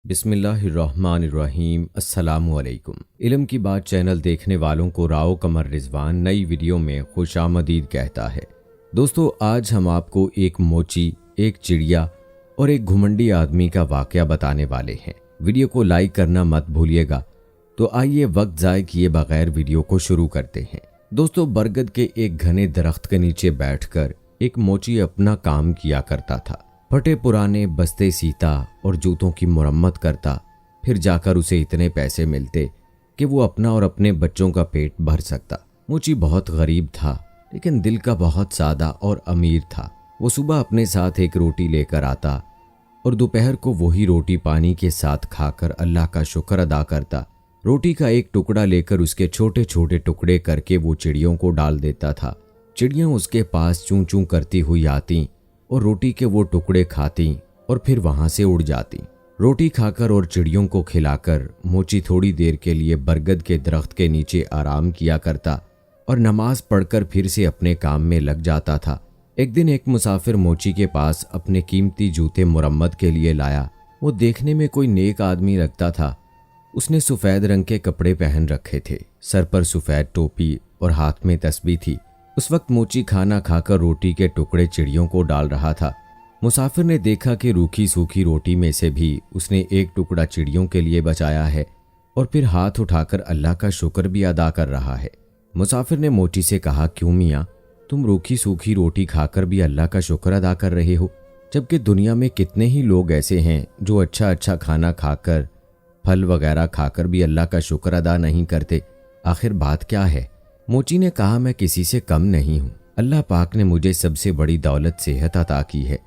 बिस्मिल्लाहिर्रहमानिर्रहीम। अस्सलामुअलैकुम। इल्म की बात चैनल देखने वालों को राव कमर रिजवान नई वीडियो में खुशामदीद कहता है। दोस्तों, आज हम आपको एक मोची, एक चिड़िया और एक घुमंडी आदमी का वाकया बताने वाले हैं। वीडियो को लाइक करना मत भूलिएगा। तो आइए वक्त ज़ाय किए बगैर वीडियो को शुरू करते हैं। दोस्तों, बरगद के एक घने दरख्त के नीचे बैठकर एक मोची अपना काम किया करता था। फटे पुराने बस्ते सीता और जूतों की मुरम्मत करता। फिर जाकर उसे इतने पैसे मिलते कि वो अपना और अपने बच्चों का पेट भर सकता। मोची बहुत गरीब था, लेकिन दिल का बहुत सादा और अमीर था। वो सुबह अपने साथ एक रोटी लेकर आता और दोपहर को वही रोटी पानी के साथ खाकर अल्लाह का शुक्र अदा करता। रोटी का एक टुकड़ा लेकर उसके छोटे छोटे टुकड़े करके वो चिड़ियों को डाल देता था। चिड़ियाँ उसके पास चूं चूं करती हुई आती और रोटी के वो टुकड़े खाती और फिर वहां से उड़ जाती। रोटी खाकर और चिड़ियों को खिलाकर मोची थोड़ी देर के लिए बरगद के दरख्त के नीचे आराम किया करता और नमाज पढ़कर फिर से अपने काम में लग जाता था। एक दिन एक मुसाफिर मोची के पास अपने कीमती जूते मुरम्मत के लिए लाया। वो देखने में कोई नेक आदमी लगता था। उसने सफ़ेद रंग के कपड़े पहन रखे थे, सर पर सफ़ेद टोपी और हाथ में तस्बीह थी। उस वक्त मोची खाना खाकर रोटी के टुकड़े चिड़ियों को डाल रहा था। मुसाफिर ने देखा कि रूखी सूखी रोटी में से भी उसने एक टुकड़ा चिड़ियों के लिए बचाया है और फिर हाथ उठाकर अल्लाह का शुक्र भी अदा कर रहा है। मुसाफिर ने मोची से कहा, क्यों मियाँ, तुम रूखी सूखी रोटी खाकर भी अल्लाह का शुक्र अदा कर रहे हो, जबकि दुनिया में कितने ही लोग ऐसे हैं जो अच्छा अच्छा खाना खाकर, फल वगैरह खाकर भी अल्लाह का शुक्र अदा नहीं करते। आखिर बात क्या है? मोची ने कहा, मैं किसी से कम नहीं हूँ। अल्लाह पाक ने मुझे सबसे बड़ी दौलत सेहत अता की है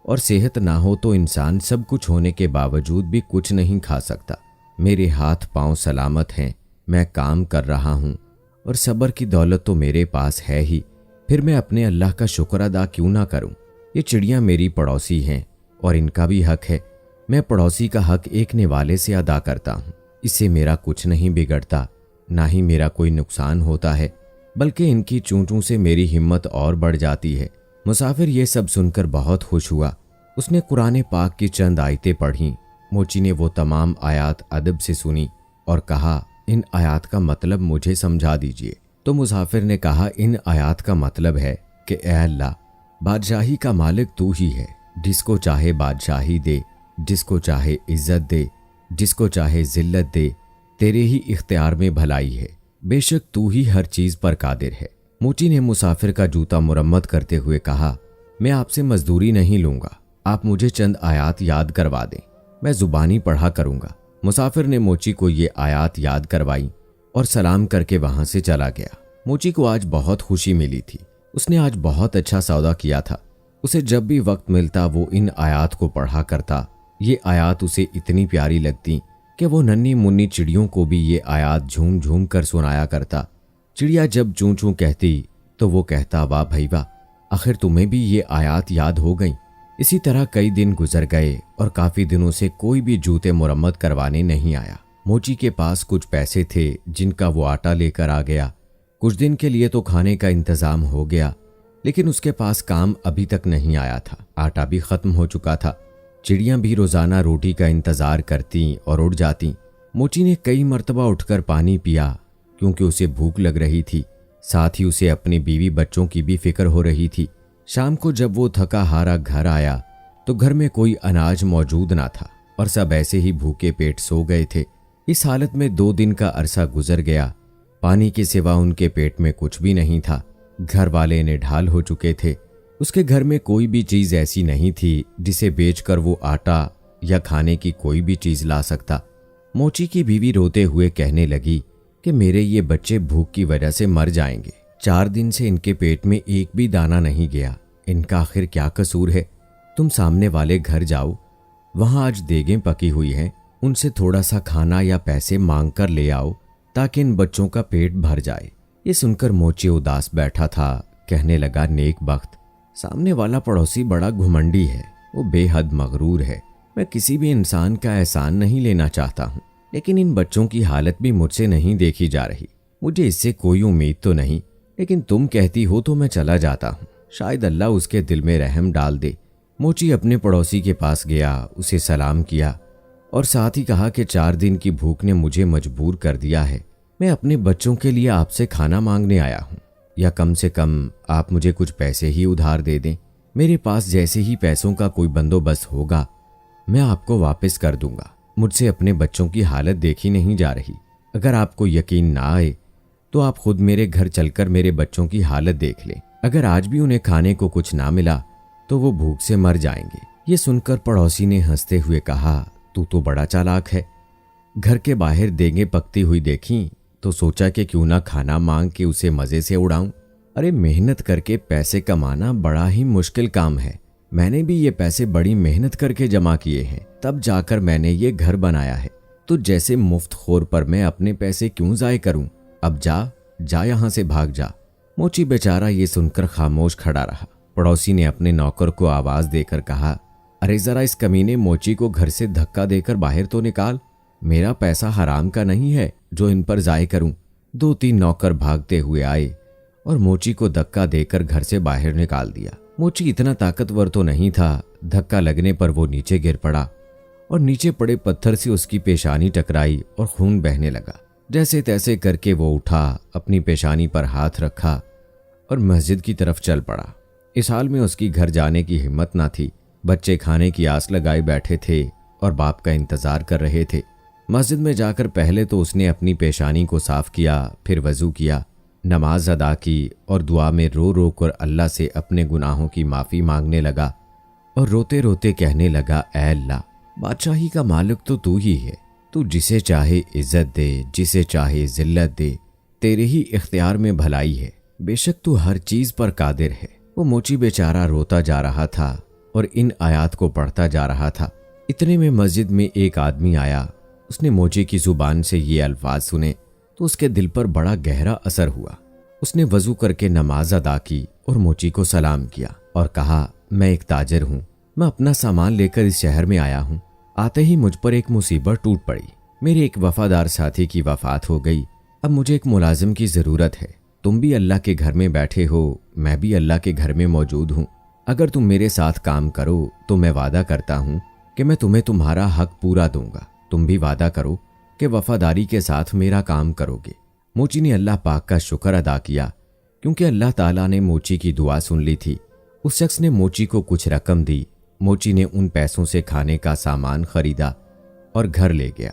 और सेहत ना हो तो इंसान सब कुछ होने के बावजूद भी कुछ नहीं खा सकता। मेरे हाथ पांव सलामत हैं, मैं काम कर रहा हूँ और सब्र की दौलत तो मेरे पास है ही। फिर मैं अपने अल्लाह का शुक्र अदा क्यों ना करूँ? ये चिड़ियाँ मेरी पड़ोसी हैं और इनका भी हक है। मैं पड़ोसी का हक एक निवाले से अदा करता हूँ। इससे मेरा कुछ नहीं बिगड़ता, ना ही मेरा कोई नुकसान होता है, बल्कि इनकी चूंटों से मेरी हिम्मत और बढ़ जाती है। मुसाफिर ये सब सुनकर बहुत खुश हुआ। उसने कुरान पाक की चंद आयतें पढ़ीं। मोची ने वो तमाम आयात अदब से सुनी और कहा, इन आयात का मतलब मुझे समझा दीजिए। तो मुसाफिर ने कहा, इन आयात का मतलब है कि ए अल्लाह, बादशाही का मालिक तू ही है। जिसको चाहे बादशाही दे, जिसको चाहे इज्जत दे, जिसको चाहे जिल्लत दे, तेरे ही इख्तियार में भलाई है। बेशक तू ही हर चीज पर कादिर है। मोची ने मुसाफिर का जूता मुरम्मत करते हुए कहा, मैं आपसे मजदूरी नहीं लूंगा, आप मुझे चंद आयात याद करवा दें, मैं जुबानी पढ़ा करूंगा। मुसाफिर ने मोची को ये आयात याद करवाई और सलाम करके वहां से चला गया। मोची को आज बहुत खुशी मिली थी। उसने आज बहुत अच्छा सौदा किया था। उसे जब भी वक्त मिलता वो इन आयात को पढ़ा करता। ये आयात उसे इतनी प्यारी लगती कि वो नन्ही मुन्नी चिड़ियों को भी ये आयात झूम झूम कर सुनाया करता। चिड़िया जब चूं चूं कहती तो वो कहता, वाह भाई वाह, आखिर तुम्हें भी ये आयात याद हो गई। इसी तरह कई दिन गुजर गए और काफी दिनों से कोई भी जूते मुरम्मत करवाने नहीं आया। मोची के पास कुछ पैसे थे जिनका वो आटा लेकर आ गया। कुछ दिन के लिए तो खाने का इंतजाम हो गया, लेकिन उसके पास काम अभी तक नहीं आया था। आटा भी खत्म हो चुका था। चिड़ियाँ भी रोजाना रोटी का इंतजार करती और उड़ जाती। मोची ने कई मर्तबा उठकर पानी पिया क्योंकि उसे भूख लग रही थी। साथ ही उसे अपनी बीवी बच्चों की भी फिक्र हो रही थी। शाम को जब वो थका हारा घर आया तो घर में कोई अनाज मौजूद ना था और सब ऐसे ही भूखे पेट सो गए थे। इस हालत में 2 दिन का अरसा गुजर गया। पानी के सिवा उनके पेट में कुछ भी नहीं था। घर वाले निढाल हो चुके थे। उसके घर में कोई भी चीज ऐसी नहीं थी जिसे बेचकर वो आटा या खाने की कोई भी चीज ला सकता। मोची की बीवी रोते हुए कहने लगी कि मेरे ये बच्चे भूख की वजह से मर जाएंगे। 4 दिन से इनके पेट में एक भी दाना नहीं गया। इनका आखिर क्या कसूर है? तुम सामने वाले घर जाओ, वहां आज देगें पकी हुई हैं, उनसे थोड़ा सा खाना या पैसे मांग कर ले आओ ताकि इन बच्चों का पेट भर जाए। ये सुनकर मोची उदास बैठा था। कहने लगा, नेक बख्त, सामने वाला पड़ोसी बड़ा घुमंडी है, वो बेहद मगरूर है। मैं किसी भी इंसान का एहसान नहीं लेना चाहता हूँ, लेकिन इन बच्चों की हालत भी मुझसे नहीं देखी जा रही। मुझे इससे कोई उम्मीद तो नहीं, लेकिन तुम कहती हो तो मैं चला जाता हूँ। शायद अल्लाह उसके दिल में रहम डाल दे। मोची अपने पड़ोसी के पास गया, उसे सलाम किया और साथ ही कहा कि 4 दिन की भूख ने मुझे मजबूर कर दिया है। मैं अपने बच्चों के लिए आपसे खाना मांगने आया हूँ, या कम से कम आप मुझे कुछ पैसे ही उधार दे दें। मेरे पास जैसे ही पैसों का कोई बंदोबस्त होगा मैं आपको वापस कर दूंगा। मुझसे अपने बच्चों की हालत देखी नहीं जा रही। अगर आपको यकीन ना आए तो आप खुद मेरे घर चलकर मेरे बच्चों की हालत देख लें। अगर आज भी उन्हें खाने को कुछ ना मिला तो वो भूख से मर जाएंगे। ये सुनकर पड़ोसी ने हंसते हुए कहा, तू तो बड़ा चालाक है। घर के बाहर देंगे पकती हुई देखी तो सोचा कि क्यों ना खाना मांग के उसे मजे से उड़ाऊं। अरे मेहनत करके पैसे कमाना बड़ा ही मुश्किल काम है। मैंने भी ये पैसे बड़ी मेहनत करके जमा किए हैं, तब जाकर मैंने ये घर बनाया है। तो जैसे मुफ्तखोर पर मैं अपने पैसे क्यों जाय करूं। अब जा यहां से भाग जा। मोची बेचारा ये सुनकर खामोश खड़ा रहा। पड़ोसी ने अपने नौकर को आवाज देकर कहा, अरे जरा इस कमीने मोची को घर से धक्का देकर बाहर तो निकाल। मेरा पैसा हराम का नहीं है जो इन पर जाय करूं। 2-3 नौकर भागते हुए आए और मोची को धक्का देकर घर से बाहर निकाल दिया। मोची इतना ताकतवर तो नहीं था। धक्का लगने पर वो नीचे गिर पड़ा और नीचे पड़े पत्थर से उसकी पेशानी टकराई और खून बहने लगा। जैसे तैसे करके वो उठा, अपनी पेशानी पर हाथ रखा और मस्जिद की तरफ चल पड़ा। इस हाल में उसकी घर जाने की हिम्मत ना थी। बच्चे खाने की आस लगाए बैठे थे और बाप का इंतजार कर रहे थे। मस्जिद में जाकर पहले तो उसने अपनी पेशानी को साफ किया, फिर वजू किया, नमाज अदा की और दुआ में रो रो कर अल्लाह से अपने गुनाहों की माफ़ी मांगने लगा और रोते रोते कहने लगा, ऐ अल्लाह, बादशाही का मालिक तो तू ही है। तू जिसे चाहे इज्जत दे, जिसे चाहे जिल्लत दे, तेरे ही इख्तियार में भलाई है। बेशक तू हर चीज़ पर कादिर है। वो मोची बेचारा रोता जा रहा था और इन आयात को पढ़ता जा रहा था। इतने में मस्जिद में एक आदमी आया। उसने मोची की जुबान से ये अल्फाज सुने तो उसके दिल पर बड़ा गहरा असर हुआ। उसने वजू करके नमाज अदा की और मोची को सलाम किया और कहा, मैं एक ताजर हूँ, मैं अपना सामान लेकर इस शहर में आया हूँ। आते ही मुझ पर एक मुसीबत टूट पड़ी। मेरे एक वफादार साथी की वफात हो गई। अब मुझे एक मुलाजिम की ज़रूरत है। तुम भी अल्लाह के घर में बैठे हो, मैं भी अल्लाह के घर में मौजूद हूँ। अगर तुम मेरे साथ काम करो तो मैं वादा करता हूँ कि मैं तुम्हें तुम्हारा हक पूरा दूंगा। तुम भी वादा करो कि वफादारी के साथ मेरा काम करोगे। मोची ने अल्लाह पाक का शुक्र अदा किया क्योंकि अल्लाह ताला ने मोची की दुआ सुन ली थी। उस शख्स ने मोची को कुछ रकम दी। मोची ने उन पैसों से खाने का सामान खरीदा और घर ले गया।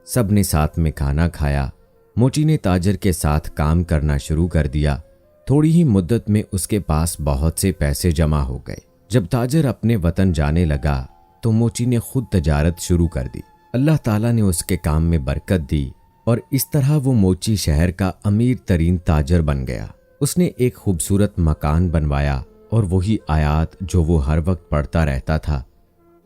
सब ने साथ में खाना खाया। मोची ने ताजर के साथ काम करना शुरू कर दिया। थोड़ी ही मुद्दत में उसके पास बहुत से पैसे जमा हो गए। जब ताजर अपने वतन जाने लगा तो मोची ने खुद तजारत शुरू कर दी। अल्लाह ताला ने उसके काम में बरकत दी और इस तरह वो मोची शहर का अमीर तरीन ताजर बन गया। उसने एक खूबसूरत मकान बनवाया और वही आयात जो वो हर वक्त पढ़ता रहता था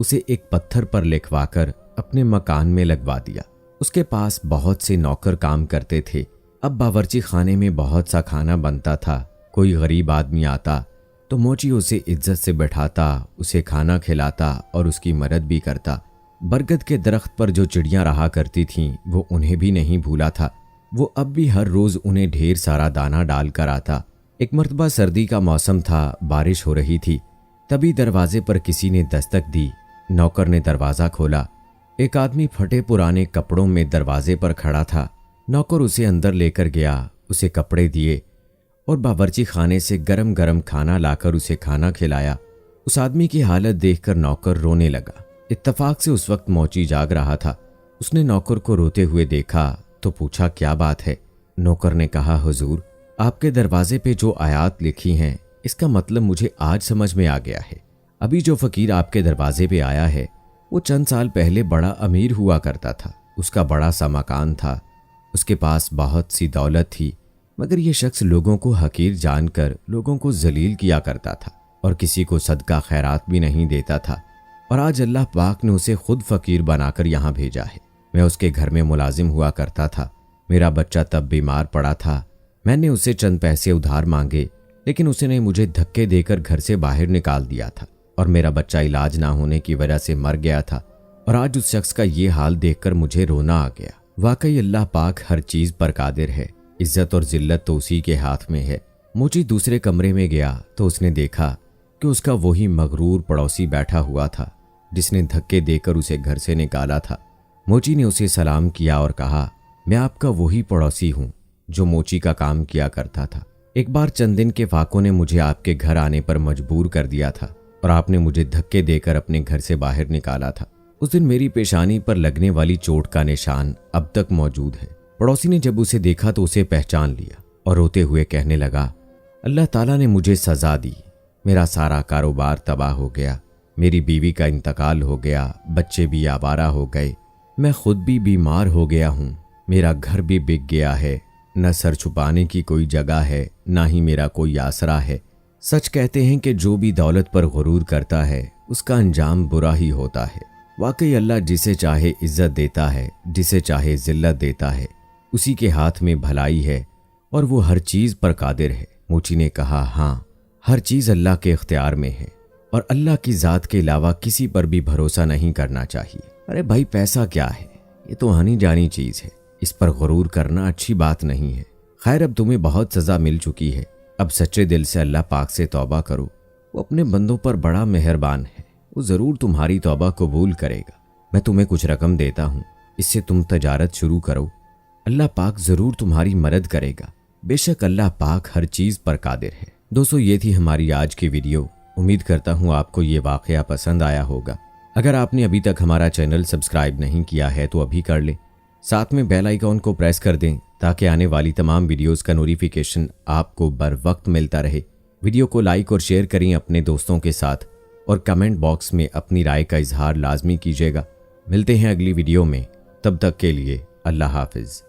उसे एक पत्थर पर लिखवाकर अपने मकान में लगवा दिया। उसके पास बहुत से नौकर काम करते थे। अब बावर्ची खाने में बहुत सा खाना बनता था। कोई गरीब आदमी आता तो मोची उसे इज्जत से बैठाता, उसे खाना खिलाता और उसकी मदद भी करता। बरगद के दरख्त पर जो चिड़ियां रहा करती थीं वो उन्हें भी नहीं भूला था। वो अब भी हर रोज उन्हें ढेर सारा दाना डाल कर आता। एक मर्तबा सर्दी का मौसम था, बारिश हो रही थी। तभी दरवाजे पर किसी ने दस्तक दी। नौकर ने दरवाज़ा खोला। एक आदमी फटे पुराने कपड़ों में दरवाजे पर खड़ा था। नौकर उसे अंदर लेकर गया, उसे कपड़े दिए और बावर्ची खाने से गरम गरम खाना लाकर उसे खाना खिलाया। उस आदमी की हालत देखकर नौकर रोने लगा। इत्तफाक से उस वक्त मोची जाग रहा था। उसने नौकर को रोते हुए देखा तो पूछा, क्या बात है? नौकर ने कहा, हुजूर, आपके दरवाजे पे जो आयात लिखी हैं इसका मतलब मुझे आज समझ में आ गया है। अभी जो फकीर आपके दरवाजे पे आया है वो चंद साल पहले बड़ा अमीर हुआ करता था। उसका बड़ा सा मकान था, उसके पास बहुत सी दौलत थी, मगर ये शख्स लोगों को हकीर जानकर लोगों को जलील किया करता था और किसी को सदका खैरात भी नहीं देता था। और आज अल्लाह पाक ने उसे खुद फकीर बनाकर यहाँ भेजा है। मैं उसके घर में मुलाजिम हुआ करता था। मेरा बच्चा तब बीमार पड़ा था। मैंने उससे चंद पैसे उधार मांगे, लेकिन उसने मुझे धक्के देकर घर से बाहर निकाल दिया था और मेरा बच्चा इलाज ना होने की वजह से मर गया था। और आज उस शख्स का ये हाल देखकर मुझे रोना आ गया। वाकई अल्लाह पाक हर चीज पर कादिर है। इज्जत और जिल्लत तो उसी के हाथ में है। मोची दूसरे कमरे में गया तो उसने देखा कि उसका वही मगरूर पड़ोसी बैठा हुआ था जिसने धक्के देकर उसे घर से निकाला था। मोची ने उसे सलाम किया और कहा, मैं आपका वही पड़ोसी हूँ जो मोची का काम किया करता था। एक बार चंद दिन के फाकों ने मुझे आपके घर आने पर मजबूर कर दिया था और आपने मुझे धक्के देकर अपने घर से बाहर निकाला था। उस दिन मेरी पेशानी पर लगने वाली चोट का निशान अब तक मौजूद है। पड़ोसी ने जब उसे देखा तो उसे पहचान लिया और रोते हुए कहने लगा, अल्लाह ताला ने मुझे सजा दी। मेरा सारा कारोबार तबाह हो गया, मेरी बीवी का इंतकाल हो गया, बच्चे भी आवारा हो गए, मैं खुद भी बीमार हो गया हूँ, मेरा घर भी बिक गया है, न सर छुपाने की कोई जगह है, ना ही मेरा कोई आसरा है। सच कहते हैं कि जो भी दौलत पर गुरूर करता है उसका अंजाम बुरा ही होता है। वाकई अल्लाह जिसे चाहे इज्जत देता है, जिसे चाहे जिल्लत देता है, उसी के हाथ में भलाई है और वो हर चीज पर कादिर है। मोची ने कहा, हाँ, हर चीज अल्लाह के इख्तियार में है और अल्लाह की जात के अलावा किसी पर भी भरोसा नहीं करना चाहिए। अरे भाई, पैसा क्या है, ये तो आनी जानी चीज है, इस पर गुरूर करना अच्छी बात नहीं है। खैर, अब तुम्हें बहुत सजा मिल चुकी है, अब सच्चे दिल से अल्लाह पाक से तौबा करो। वो अपने बंदों पर बड़ा मेहरबान है, वो जरूर तुम्हारी तौबा कबूल करेगा। मैं तुम्हें कुछ रकम देता हूँ, इससे तुम तजारत शुरू करो, अल्लाह पाक जरूर तुम्हारी मदद करेगा। बेशक अल्लाह पाक हर चीज पर कादिर है। दोस्तों, ये थी हमारी आज की वीडियो। उम्मीद करता हूँ आपको ये वाकया पसंद आया होगा। अगर आपने अभी तक हमारा चैनल सब्सक्राइब नहीं किया है तो अभी कर लें, साथ में बेल आइकॉन को प्रेस कर दें ताकि आने वाली तमाम वीडियोस का नोटिफिकेशन आपको बर वक्त मिलता रहे। वीडियो को लाइक और शेयर करें अपने दोस्तों के साथ और कमेंट बॉक्स में अपनी राय का इजहार लाजमी कीजिएगा। मिलते हैं अगली वीडियो में, तब तक के लिए अल्लाह हाफिज।